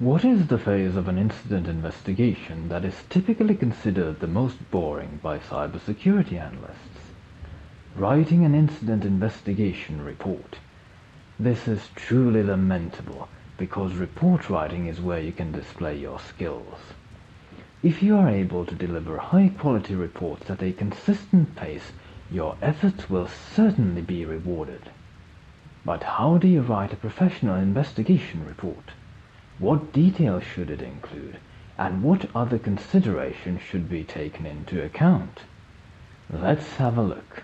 What is the phase of an incident investigation that is typically considered the most boring by cybersecurity analysts? Writing an incident investigation report. This is truly lamentable because report writing is where you can display your skills. If you are able to deliver high-quality reports at a consistent pace, your efforts will certainly be rewarded. But how do you write a professional investigation report? What details should it include, and what other considerations should be taken into account? Let's have a look.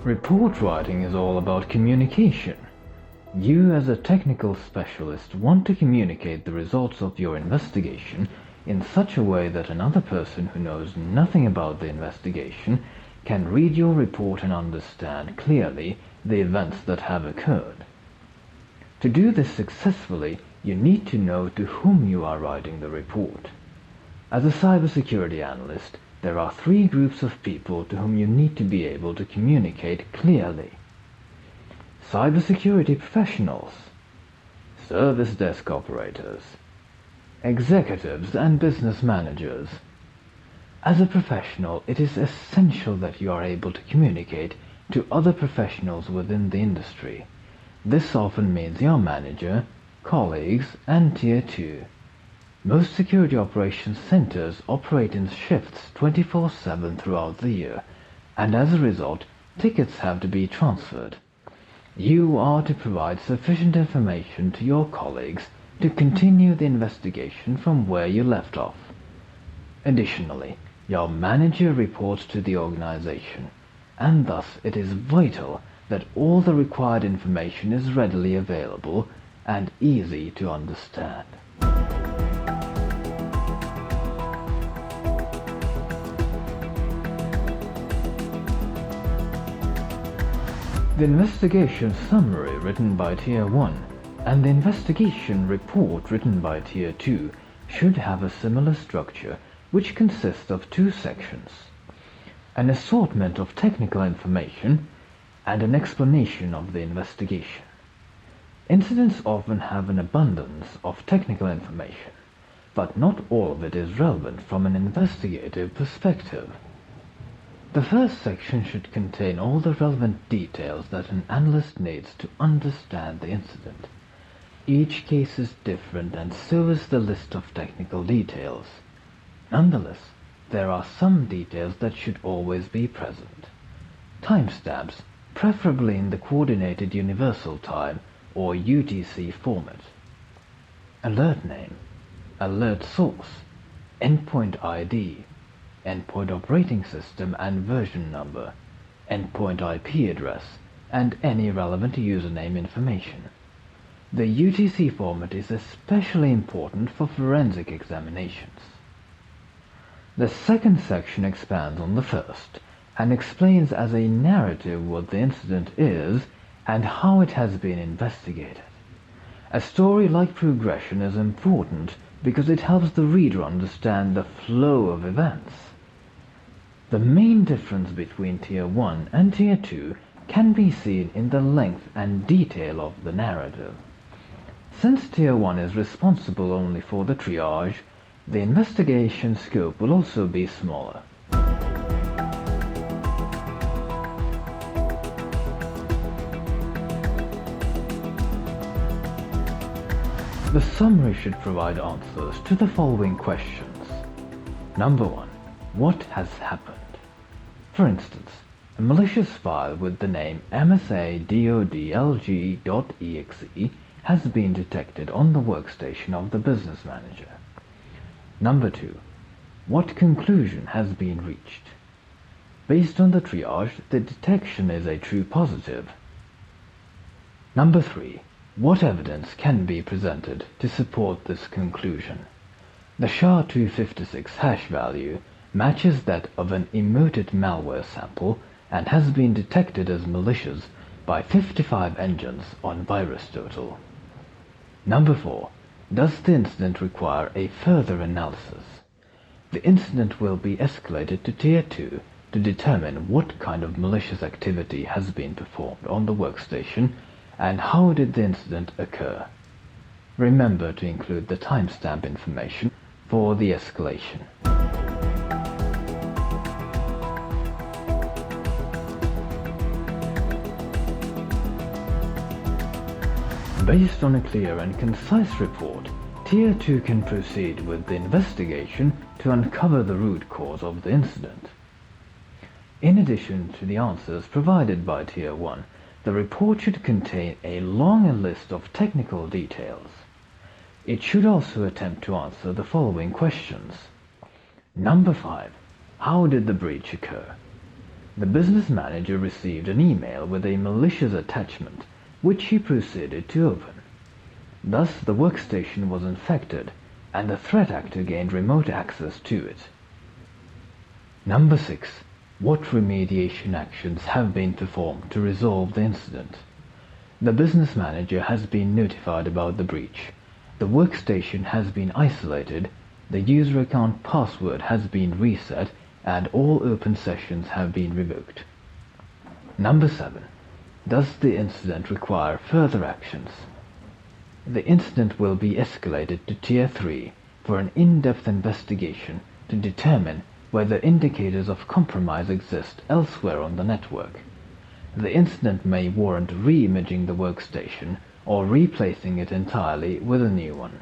Report writing is all about communication. You as a technical specialist want to communicate the results of your investigation in such a way that another person who knows nothing about the investigation can read your report and understand clearly the events that have occurred. To do this successfully, you need to know to whom you are writing the report. As a cybersecurity analyst, there are three groups of people to whom you need to be able to communicate clearly. Cybersecurity professionals, service desk operators, executives and business managers. As a professional, it is essential that you are able to communicate to other professionals within the industry. This often means your manager, colleagues, and Tier 2. Most security operations centers operate in shifts 24/7 throughout the year, and as a result, tickets have to be transferred. You are to provide sufficient information to your colleagues to continue the investigation from where you left off. Additionally, your manager reports to the organization, and thus it is vital that all the required information is readily available and easy to understand. The investigation summary written by Tier 1 and the investigation report written by Tier 2 should have a similar structure, which consists of two sections: an assortment of technical information and an explanation of the investigation. Incidents often have an abundance of technical information, but not all of it is relevant from an investigative perspective. The first section should contain all the relevant details that an analyst needs to understand the incident. Each case is different, and so is the list of technical details. Nonetheless, there are some details that should always be present. Timestamps, preferably in the Coordinated Universal Time or UTC format. Alert name, alert source, endpoint ID, endpoint operating system and version number, endpoint IP address, and any relevant username information. The UTC format is especially important for forensic examinations. The second section expands on the first and explains as a narrative what the incident is and how it has been investigated. A story-like progression is important because it helps the reader understand the flow of events. The main difference between Tier 1 and Tier 2 can be seen in the length and detail of the narrative. Since Tier 1 is responsible only for the triage, the investigation scope will also be smaller. The summary should provide answers to the following questions. Number 1. What has happened? For instance, a malicious file with the name msa.dodlg.exe has been detected on the workstation of the business manager. Number 2. What conclusion has been reached? Based on the triage, the detection is a true positive. Number 3. What evidence can be presented to support this conclusion? The SHA-256 hash value matches that of an emoted malware sample and has been detected as malicious by 55 engines on VirusTotal. Number 4. Does the incident require a further analysis? The incident will be escalated to Tier 2 to determine what kind of malicious activity has been performed on the workstation and how did the incident occur. Remember to include the timestamp information for the escalation. Based on a clear and concise report, Tier 2 can proceed with the investigation to uncover the root cause of the incident. In addition to the answers provided by Tier 1, the report should contain a longer list of technical details. It should also attempt to answer the following questions. Number 5. How did the breach occur? The business manager received an email with a malicious attachment, which he proceeded to open. Thus, the workstation was infected, and the threat actor gained remote access to it. Number 6. What remediation actions have been performed to resolve the incident? The business manager has been notified about the breach. The workstation has been isolated, the user account password has been reset, and all open sessions have been revoked. Number 7. Does the incident require further actions? The incident will be escalated to Tier 3 for an in-depth investigation to determine whether indicators of compromise exist elsewhere on the network. The incident may warrant re-imaging the workstation or replacing it entirely with a new one.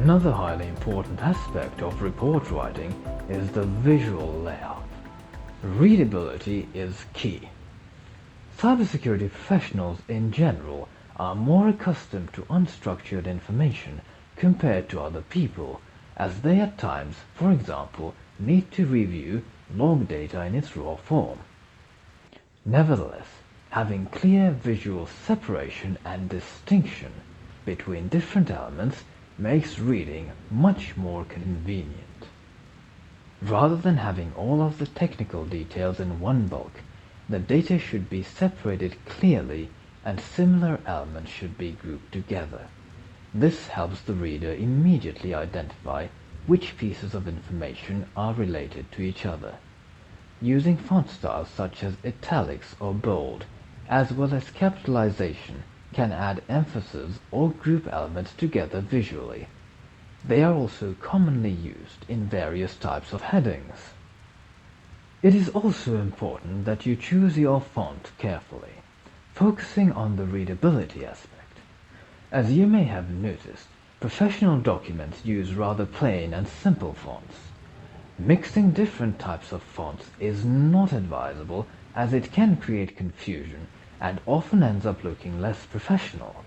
Another highly important aspect of report writing is the visual layout. Readability is key. Cybersecurity professionals in general are more accustomed to unstructured information compared to other people, as they at times, for example, need to review log data in its raw form. Nevertheless, having clear visual separation and distinction between different elements makes reading much more convenient. Rather than having all of the technical details in one bulk, the data should be separated clearly and similar elements should be grouped together. This helps the reader immediately identify which pieces of information are related to each other. Using font styles such as italics or bold, as well as capitalization, can add emphasis or group elements together visually. They are also commonly used in various types of headings. It is also important that you choose your font carefully, focusing on the readability aspect. As you may have noticed, professional documents use rather plain and simple fonts. Mixing different types of fonts is not advisable, as it can create confusion and often ends up looking less professional.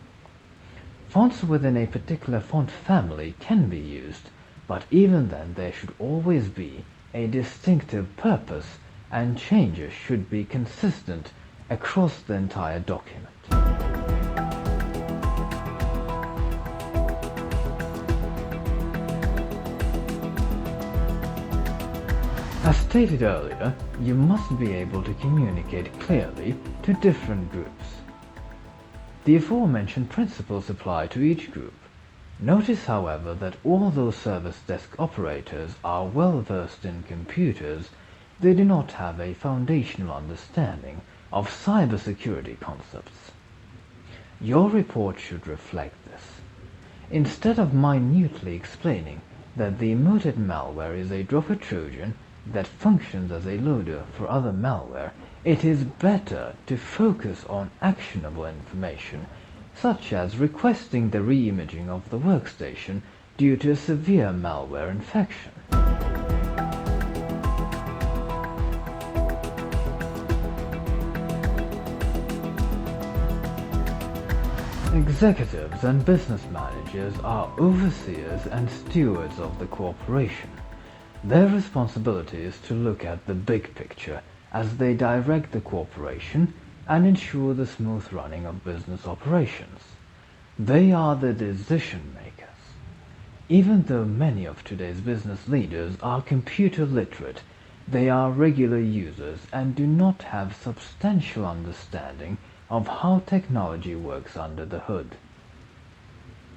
Fonts within a particular font family can be used, but even then there should always be a distinctive purpose, and changes should be consistent across the entire document. As stated earlier, you must be able to communicate clearly to different groups. The aforementioned principles apply to each group. Notice, however, that although service desk operators are well versed in computers, they do not have a foundational understanding of cybersecurity concepts. Your report should reflect this. Instead of minutely explaining that the emoted malware is a dropper Trojan that functions as a loader for other malware, it is better to focus on actionable information, such as requesting the re-imaging of the workstation due to a severe malware infection. Executives and business managers are overseers and stewards of the corporation. Their responsibility is to look at the big picture as they direct the corporation and ensure the smooth running of business operations. They are the decision makers. Even though many of today's business leaders are computer literate, they are regular users and do not have substantial understanding of how technology works under the hood.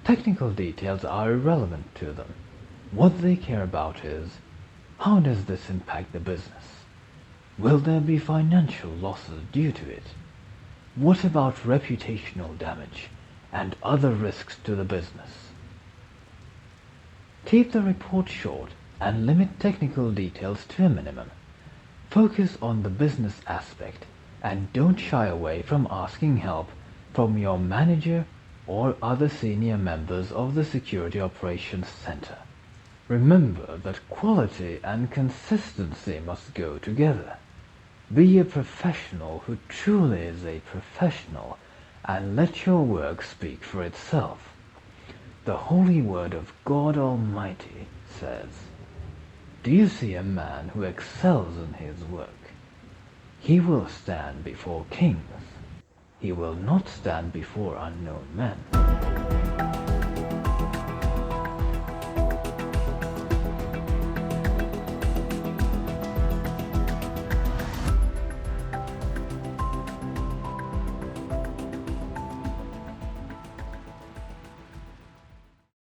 Technical details are irrelevant to them. What they care about is, how does this impact the business? Will there be financial losses due to it? What about reputational damage and other risks to the business? Keep the report short and limit technical details to a minimum. Focus on the business aspect and don't shy away from asking help from your manager or other senior members of the Security Operations Center. Remember that quality and consistency must go together. Be a professional who truly is a professional and let your work speak for itself. The holy word of God Almighty says, "Do you see a man who excels in his work? He will stand before kings. He will not stand before unknown men."